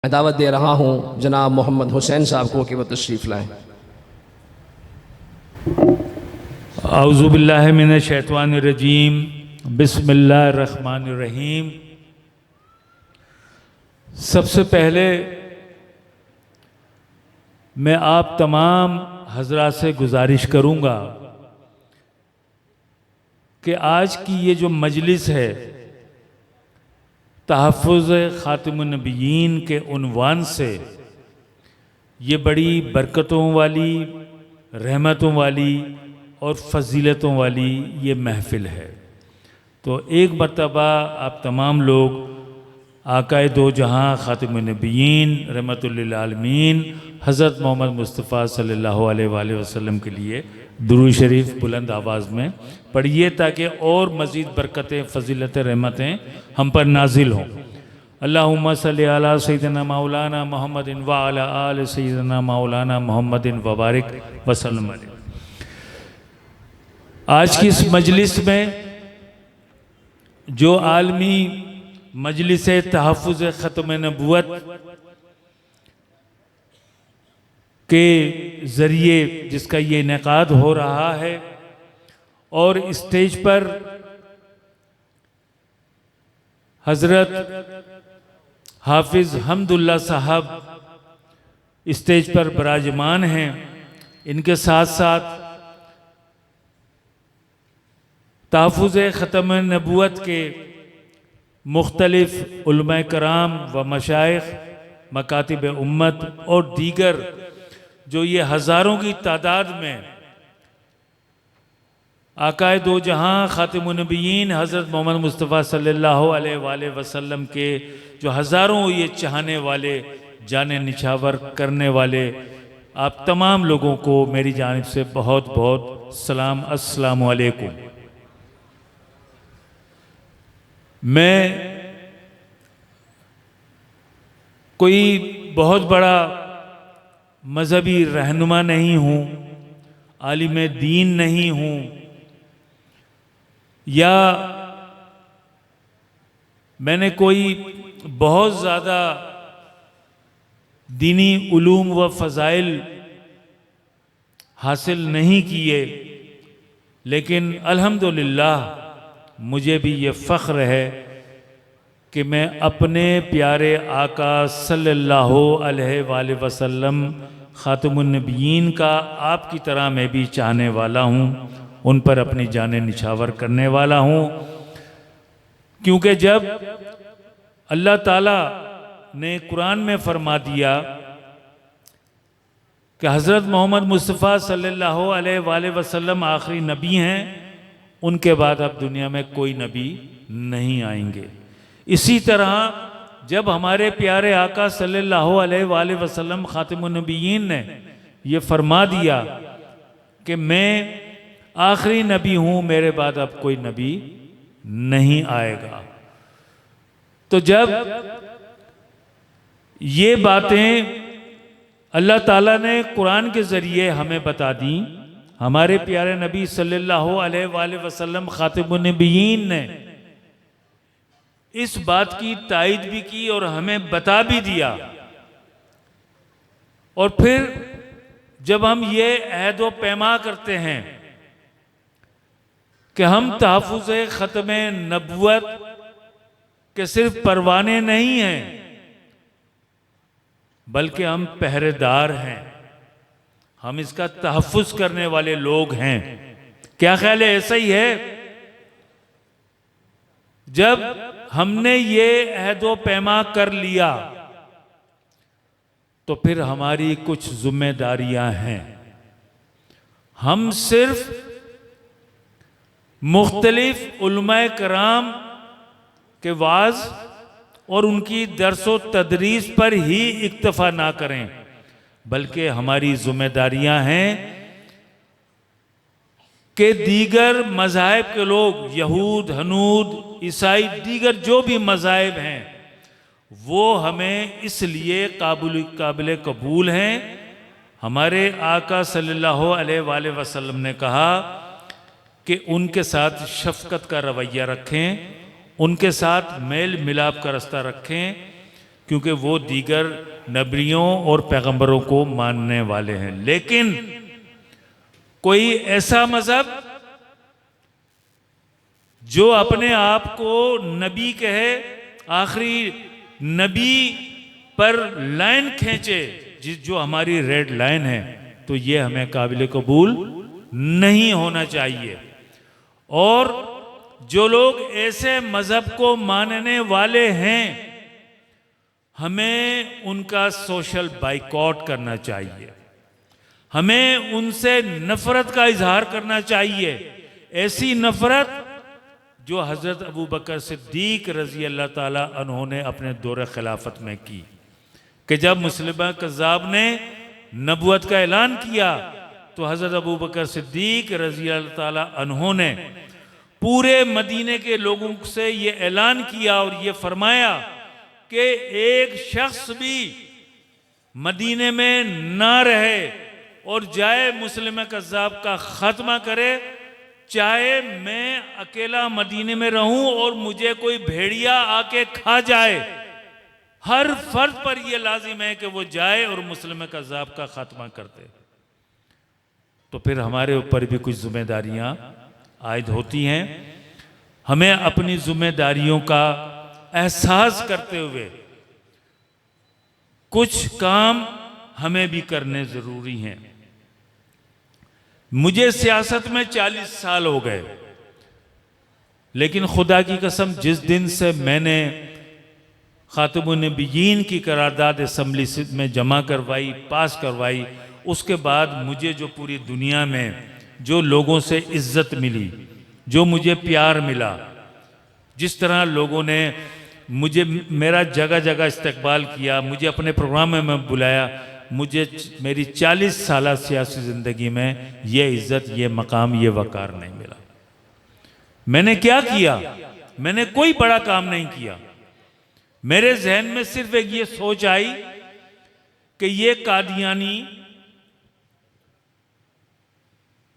मैं दावत दे रहा हूँ जनाब मोहम्मद हुसैन साहब को कि वह तशरीफ़ लाएँ। औज़ुबिल्लाहि मिनश्शैतानिर्रजीम बिस्मिल्लाहिर्रहमानिर्रहीम। सबसे पहले मैं आप तमाम हजरात से गुजारिश करूँगा कि आज की ये जो मजलिस है तहफ़्फ़ुज़ ख़ातिमुन नबिय्यीन के उन्वान से, ये बड़ी बरकतों वाली, रहमतों वाली और फजीलतों वाली ये महफ़िल है। तो एक मरतबा आप तमाम लोग आकाए दो जहां ख़ातिमुन नबिय्यीन रहमतुल लिल आलमीन हज़रत मोहम्मद मुस्तफ़ा सल्लल्लाहु अलैहि वसल्लम के लिए दुरूद शरीफ बुलंद आवाज़ में पढ़िए ताकि और मज़ीद बरकतें, फ़जीलतें, रहमतें हम पर नाजिल हों। अल्लाहुम्मा सल्लि अला सय्यिदना मौलाना मुहम्मदिन व अला आलि सय्यिदना मौलाना मुहम्मदिन व बारिक वसल्लम अलैहि। आज की इस मजलिस में जो आलमी मजलिस तहफ़्फ़ुज़ ख़त्म नबूवत के ज़रिए जिसका ये इनेकाद हो रहा है और स्टेज पर हज़रत हाफिज़ हम्दुल्ला साहब स्टेज पर विराजमान हैं, इनके साथ साथ तहफ़्फ़ुज़ ख़त्म नबूवत के मुख्तलिफ़ उलमाए कराम व मशाइख़, मकातिब उम्मत और दीगर जो ये हज़ारों की तादाद में आकाए दो जहां ख़ातिमुन नबिय्यीन हज़रत मोहम्मद मुस्तफ़ा सल्लल्लाहु अलैहि वसल्लम के जो हज़ारों ये चाहने वाले, जाने निछावर करने वाले, आप तमाम लोगों को मेरी जानिब से बहुत बहुत सलाम, अस्सलामु अलैकुम। मैं कोई बहुत बड़ा मज़हबी रहनुमा नहीं हूँ, आलिम दीन नहीं हूँ, या मैंने कोई बहुत ज़्यादा दीनी उलूम व फ़ज़ाइल हासिल नहीं किए, लेकिन अल्हम्दुलिल्लाह मुझे भी ये फ़ख्र है कि मैं अपने प्यारे आका सल्लल्लाहु अलैहि वसल्लम ख़ातिमुन नबिय्यीन का आपकी तरह मैं भी चाहने वाला हूँ, उन पर अपनी जाने निछावर करने वाला हूँ। क्योंकि जब अल्लाह ताला ने कुरान में फरमा दिया कि हज़रत मोहम्मद मुस्तफ़ा सल्लल्लाहु अलैहि वसल्लम आखिरी नबी हैं, उनके बाद अब दुनिया में कोई नबी नहीं आएंगे। इसी तरह जब हमारे प्यारे आका सल्लल्लाहु अलैहि वसल्लम ख़ातिमुन नबिय्यीन ने ये फरमा दिया कि मैं आखिरी नबी हूँ, मेरे बाद अब कोई नबी नहीं आएगा, तो जब ये बातें अल्लाह ताला ने कुरान के ज़रिए हमें बता दी, हमारे प्यारे नबी सल्लल्लाहु अलैहि वसल्लम ख़ातिमुन नबिय्यीन ने इस बात की तायीद भी की और हमें बता भी दिया, और फिर जब हम ये अहद व पैमा करते हैं कि हम तहफ़्फ़ुज़ ख़त्म नबूवत के सिर्फ परवाने नहीं हैं, बल्कि हम पहरेदार हैं, हम इसका तहफ़्फ़ुज़ करने वाले लोग हैं। क्या ख्याल है, ऐसा ही है? जब हमने ये अहद व पैमा कर लिया तो फिर हमारी कुछ जिम्मेदारियां हैं। हम सिर्फ मुख्तलिफ उलमाए कराम के वाज और उनकी दरसो तदरीस पर ही इक्तफा ना करें, बल्कि हमारी जिम्मेदारियां हैं कि दीगर मज़ाहिब के लोग, यहूद, हनूद, ईसाई, दीगर जो भी मज़ाहिब हैं, वो हमें इसलिए काबिल कबूल हैं। हमारे आका सल्लल्लाहु अलैहि वसल्लम ने कहा कि उनके साथ शफ़क़त का रवैया रखें, उनके साथ मेल मिलाप का रास्ता रखें, क्योंकि वो दीगर नबियों और पैगंबरों को मानने वाले हैं। लेकिन कोई ऐसा मजहब जो अपने आप को नबी कहे, आखिरी नबी पर लाइन खींचे, जो हमारी रेड लाइन है, तो ये हमें काबिल कबूल नहीं होना चाहिए। और जो लोग ऐसे मजहब को मानने वाले हैं, हमें उनका सोशल बाइकॉट करना चाहिए, हमें उनसे नफरत का इजहार करना चाहिए। ऐसी नफरत जो हज़रत अबू बकर सिद्दीक रज़ी अल्लाह ताला अन्हों ने अपने दौर खिलाफत में की, कि जब मुसलिमा कज़्ज़ाब ने नबुवत का ऐलान किया तो हज़रत अबू बकर सिद्दीक रज़ी अल्लाह ताला अन्हों ने पूरे मदीने के लोगों से ये ऐलान किया और ये फरमाया कि एक शख्स भी मदीने में ना रहे और जाए मुसलिमा कज़्ज़ाब का ख़त्मा करे, चाहे मैं अकेला मदीने में रहूं और मुझे कोई भेड़िया आके खा जाए, हर फर्द पर यह लाजिम है कि वो जाए और मुस्लिम कज़्ज़ाब का खात्मा कर दे। तो फिर हमारे ऊपर भी कुछ जिम्मेदारियां आयद होती हैं। हमें अपनी जिम्मेदारियों का एहसास करते हुए कुछ काम हमें भी करने जरूरी हैं। मुझे सियासत में 40 साल हो गए, लेकिन खुदा की कसम जिस दिन से मैंने खातिमुन नबिय्यीन की करारदाद असम्बली में जमा करवाई, पास करवाई, उसके बाद मुझे जो पूरी दुनिया में जो लोगों से इज्जत मिली, जो मुझे प्यार मिला, जिस तरह लोगों ने मुझे मेरा जगह जगह इस्तकबाल किया, मुझे अपने प्रोग्राम में बुलाया, मुझे मेरी 40 साल सियासी ज़िंदगी में ये इज्जत, ये मकाम, ये वकार नहीं मिला। मैंने क्या किया? मैंने कोई बड़ा काम नहीं किया। मेरे जहन में सिर्फ एक ये सोच आई कि ये कादियानी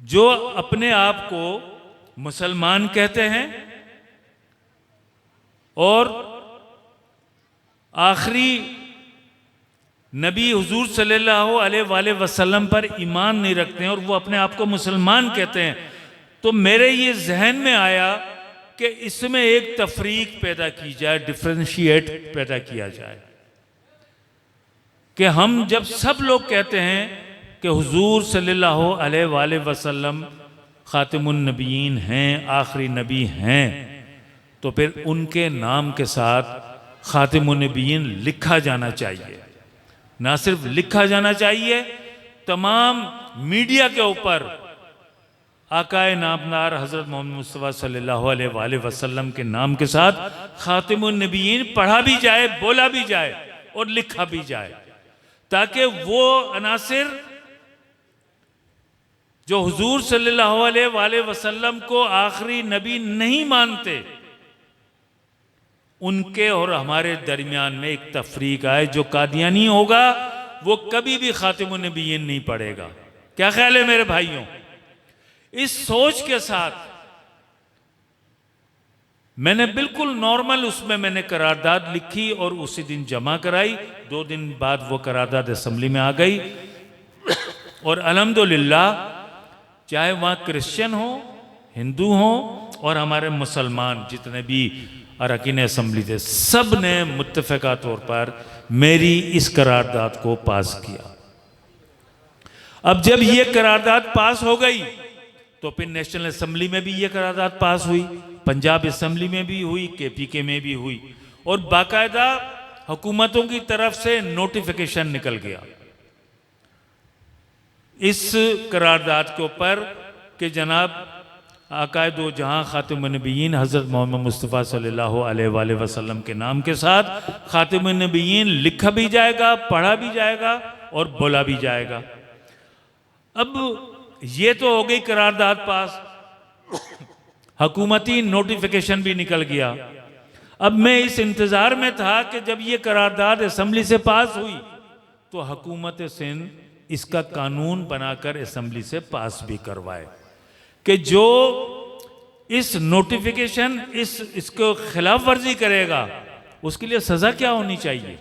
जो अपने आप को मुसलमान कहते हैं और आखिरी नबी हुजूर सल्लल्लाहु अलैहि वसल्लम पर ईमान नहीं रखते हैं और वो अपने आप को मुसलमान कहते हैं, तो मेरे ये जहन में आया कि इसमें एक तफरीक पैदा की जाए, डिफ्रेंशिएट पैदा किया जाए कि हम जब सब लोग कहते हैं कि हुजूर सल्लल्लाहु अलैहि वसल्लम खातिमुन नबिय्यीन हैं, आखिरी नबी हैं, तो फिर उनके नाम के साथ खातिमुन नबिय्यीन लिखा जाना चाहिए। ना सिर्फ लिखा जाना चाहिए, तमाम मीडिया के ऊपर आकाए नामदार हज़रत मोहम्मद मुस्तफ़ा सल्लल्लाहु अलैहि वसल्लम के नाम के साथ खातिमुन नबिय्यीन पढ़ा भी जाए, बोला भी जाए और लिखा भी जाए, ताकि वो अनासिर जो हुजूर सल्लल्लाहु अलैहि वसल्लम को आखिरी नबी नहीं मानते, उनके और हमारे दरमियान में एक तफरीक आए। जो कादियानी होगा वो कभी भी खातिमुन नबिय्यीन नहीं पढ़ेगा। क्या ख्याल है मेरे भाइयों? इस सोच के साथ मैंने बिल्कुल नॉर्मल उसमें मैंने करारदाद लिखी और उसी दिन जमा कराई। 2 दिन बाद वो करारदाद असेंबली में आ गई और अल्हम्दुलिल्लाह, चाहे वहाँ क्रिश्चियन हो, हिंदू हो और हमारे मुसलमान जितने भी अरकान असेंबली थे, सब ने मुत्तफ़क़ा तौर पर मेरी इस करारदाद को पास किया। अब जब ये करारदाद पास हो गई तो फिर नेशनल असेंबली में भी ये करारदाद पास हुई, पंजाब असेंबली में भी हुई, KPK में भी हुई और बाकायदा हुकूमतों की तरफ से नोटिफिकेशन निकल गया इस करारदाद के ऊपर कि जनाब आकाए दो जहां खातिमुन नबिय्यीन हज़रत मोहम्मद मुस्तफ़ा सल्लल्लाहु अलैहि वसल्लम के नाम के साथ खातिमुन नबिय्यीन लिखा भी जाएगा, पढ़ा भी जाएगा और बोला भी जाएगा। अब ये तो हो गई करारदाद पास, हुकूमती नोटिफिकेशन भी निकल गया। अब मैं इस इंतज़ार में था कि जब ये करारदाद असेंबली से पास हुई तो हुकूमत सिंध इसका कानून बनाकर असेंबली से पास भी करवाए कि जो इस नोटिफिकेशन इसको खिलाफ वर्जी करेगा उसके लिए सज़ा क्या होनी चाहिए।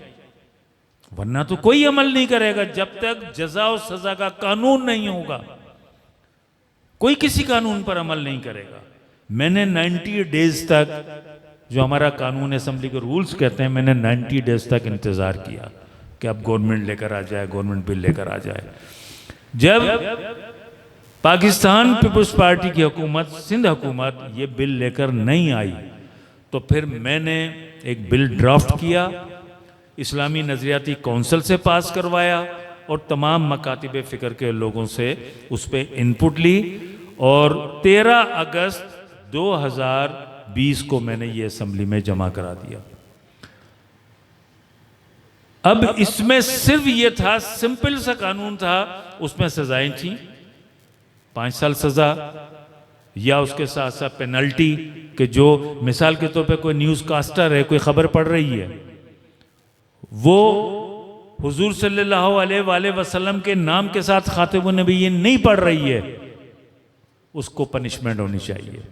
वरना तो कोई अमल नहीं करेगा जब तक जजा और सजा का कानून नहीं होगा। कोई किसी कानून पर अमल नहीं करेगा। मैंने 90 डेज तक, जो हमारा कानून असेंबली के रूल्स कहते हैं, मैंने 90 डेज तक इंतजार किया कि अब गवर्नमेंट लेकर आ जाए, गवर्नमेंट बिल लेकर आ जाए। जब पाकिस्तान पीपल्स पार्टी की हुकूमत, सिंध हुकूमत ये बिल लेकर नहीं आई, तो फिर मैंने एक बिल ड्राफ्ट किया, इस्लामी नज़रियाती कौंसिल से पास करवाया और तमाम मकातिब फ़िक्र के लोगों से उस पर इनपुट ली, और 13 अगस्त 2020 को मैंने ये असेंबली में जमा करा दिया। अब इसमें सिर्फ ये था, सिंपल सा कानून था, उसमें सजाएं थी, 5 साल सजा या उसके साथ साथ पेनल्टी, कि जो मिसाल के तौर पे कोई न्यूज़ कास्टर है, कोई खबर पढ़ रही है, वो हुजूर सल्लल्लाहु अलैहि वसल्लम के नाम के साथ खातिमुन नबिय्यीन नहीं पढ़ रही है, उसको पनिशमेंट होनी चाहिए।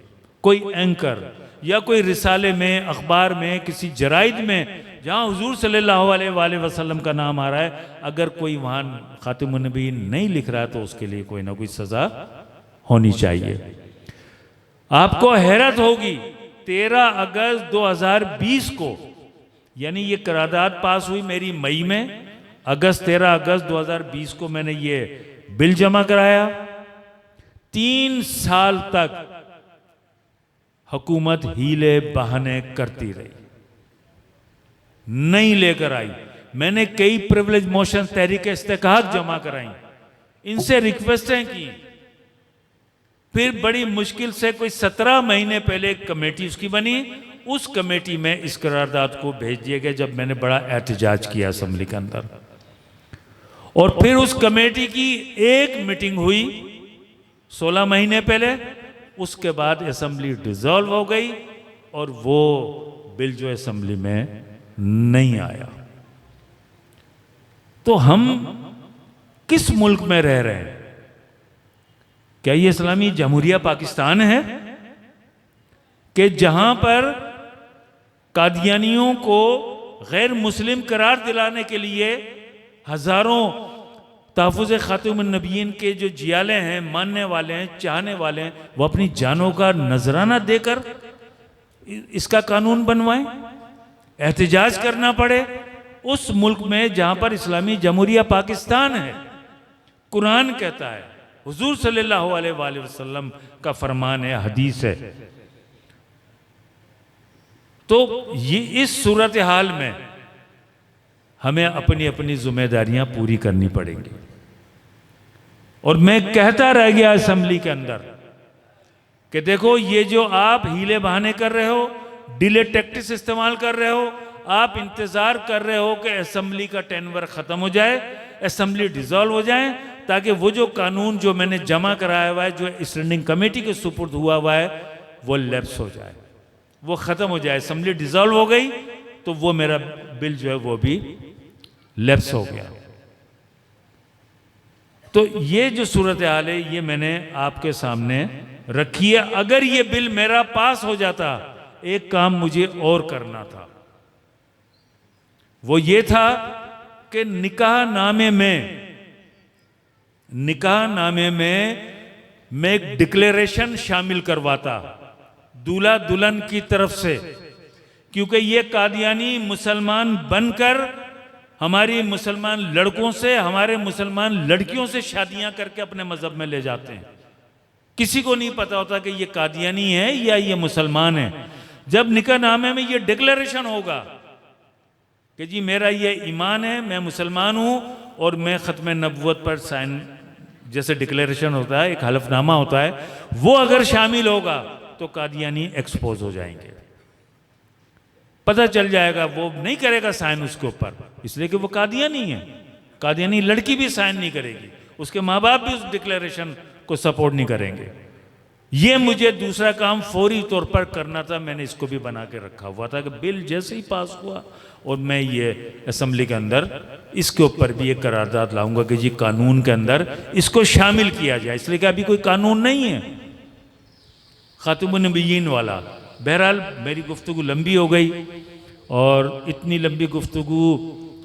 कोई एंकर या कोई रिसाले में, अखबार में, किसी जराइद में जहाँ हुजूर सल्लल्लाहु अलैहि वसल्लम का नाम आ रहा है, अगर कोई वहाँ खातिमुन नबिय्यीन नहीं लिख रहा है तो उसके लिए कोई ना कोई सज़ा होनी चाहिए। आपको हैरत होगी, 13 अगस्त 2020 को, यानी ये करारदाद पास हुई मेरी मई में, 13 अगस्त 2020 को मैंने ये बिल जमा कराया। 3 साल तक हुकूमत हीले बहाने करती रही, नहीं लेकर आई। मैंने कई प्रिविलेज मोशन, तहरीक इस्तेकाहत जमा कराई, इनसे रिक्वेस्टें की, फिर बड़ी मुश्किल से कोई 17 महीने पहले एक कमेटी उसकी बनी, उस कमेटी में इस करारदाद को भेज दिया गया जब मैंने बड़ा एहतजाज किया असेंबली के अंदर। और फिर उस कमेटी की एक मीटिंग हुई 16 महीने पहले, उसके बाद असेंबली डिसॉल्व हो गई और वो बिल जो असेंबली में नहीं आया। तो हम किस मुल्क में रह रहे हैं? क्या ये इस्लामी जमहूरिया पाकिस्तान है कि जहां पर कादियानियों को गैर मुस्लिम करार दिलाने के लिए हजारों तहफ़्फ़ुज़ ख़ातिमुन नबिय्यीन के जो जियाले हैं, मानने वाले हैं, चाहने वाले हैं, वो अपनी जानों का नजराना देकर इसका कानून बनवाएं, एहतजाज करना पड़े उस मुल्क में जहां पर इस्लामी जमहूरिया पाकिस्तान है। कुरान कहता है, हुजूर सल्लल्लाहु अलैहि वसल्लम का फरमान है, हदीस है। तो ये इस सूरत हाल में हमें अपनी अपनी जिम्मेदारियां पूरी करनी पड़ेंगी। और मैं कहता रह गया असेंबली के अंदर कि देखो, ये जो आप हीले बहाने कर रहे हो, डिले टैक्टिक्स इस्तेमाल कर रहे हो, आप इंतजार कर रहे हो कि असेंबली का टेनवर खत्म हो जाए, असेंबली डिसॉल्व हो जाए, ताकि वो जो कानून जो मैंने जमा कराया हुआ है, जो स्टैंडिंग कमेटी के सुपुर्द हुआ है, वो लैप्स हो जाए, वो खत्म हो जाए। असेंबली डिसॉल्व हो गई तो वो मेरा बिल जो है वो भी लैप्स हो गया। तो ये जो सूरत हाल है, ये मैंने आपके सामने रखी है। अगर ये बिल मेरा पास हो जाता, एक काम मुझे और करना था, वो ये था कि निकाह नामे में मैं एक डिक्लेरेशन शामिल करवाता दूल्हा दुल्हन की तरफ से, क्योंकि ये कादियानी मुसलमान बनकर हमारी मुसलमान लड़कों से, हमारे मुसलमान लड़कियों से शादियां करके अपने मजहब में ले जाते हैं। किसी को नहीं पता होता कि ये कादियानी है या ये मुसलमान है। जब निकाहनामे में ये डिक्लेरेशन होगा कि जी मेरा ये ईमान है, मैं मुसलमान हूं और मैं ख़त्म नबुव्वत पर साइन, जैसे डिक्लेरेशन होता है, एक हलफनामा होता है, वो अगर शामिल होगा तो कादियानी एक्सपोज हो जाएंगे, पता चल जाएगा। वो नहीं करेगा साइन उसके ऊपर, इसलिए कि वो कादियानी है। कादियानी लड़की भी साइन नहीं करेगी, उसके माँ बाप भी उस डिक्लेरेशन को सपोर्ट नहीं करेंगे। ये मुझे दूसरा काम फौरी तौर पर करना था, मैंने इसको भी बना के रखा हुआ था कि बिल जैसे ही पास हुआ और मैं ये असेंबली के अंदर इसके ऊपर भी एक करारदाद लाऊंगा कि जी कानून के अंदर इसको शामिल किया जाए, इसलिए कि अभी कोई कानून नहीं है खातिमुन नबिय्यीन वाला। बहरहाल मेरी गुफ्तगू लंबी हो गई और इतनी लंबी गुफ्तगू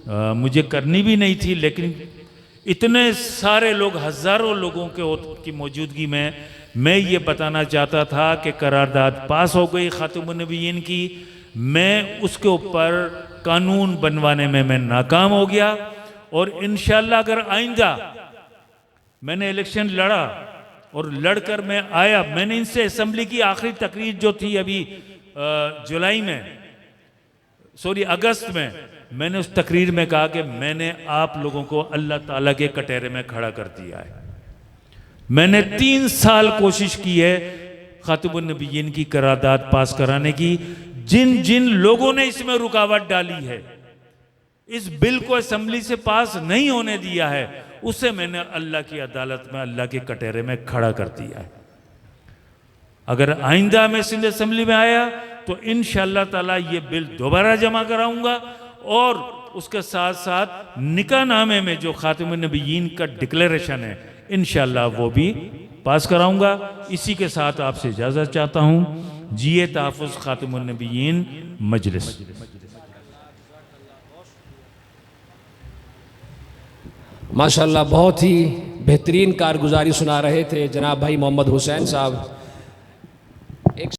मुझे करनी भी नहीं थी, लेकिन इतने सारे लोग, हज़ारों लोगों की मौजूदगी में मैं ये बताना चाहता था कि करारदाद पास हो गई खातमुन नबीयीन की। मैं उसके ऊपर कानून बनवाने में मैं नाकाम हो गया, और इंशाल्लाह अगर आइंदा मैंने इलेक्शन लड़ा और लड़कर मैं आया, मैंने इनसे असेंबली की आखिरी तकरीर जो थी अभी जुलाई में, सॉरी अगस्त में, मैंने उस तकरीर में कहा कि मैंने आप लोगों को अल्लाह ताला के कटहरे में खड़ा कर दिया है। मैंने 3 साल कोशिश की है खातमुन नबीयीन की करारदाद पास कराने की। जिन जिन लोगों ने इसमें रुकावट डाली है, इस बिल को असेंबली से पास नहीं होने दिया है, उसे मैंने अल्लाह की अदालत में, अल्लाह के कटहरे में खड़ा कर दिया है। अगर आइंदा मैं सिंध असेंबली में आया तो इंशाअल्लाह ताला ये बिल दोबारा जमा कराऊंगा, और उसके साथ साथ निकाह नामे में जो खातमुन नबीयीन का डिक्लेरेशन है इंशाअल्लाह वो भी पास कराऊंगा। इसी के साथ आपसे इजाज़त चाहता हूँ। जिए तहफ़्फ़ुज़ खातमुन नबीयीन मजलिस। माशाल्लाह बहुत ही बेहतरीन कारगुजारी सुना रहे थे जनाब भाई मोहम्मद हुसैन साहब।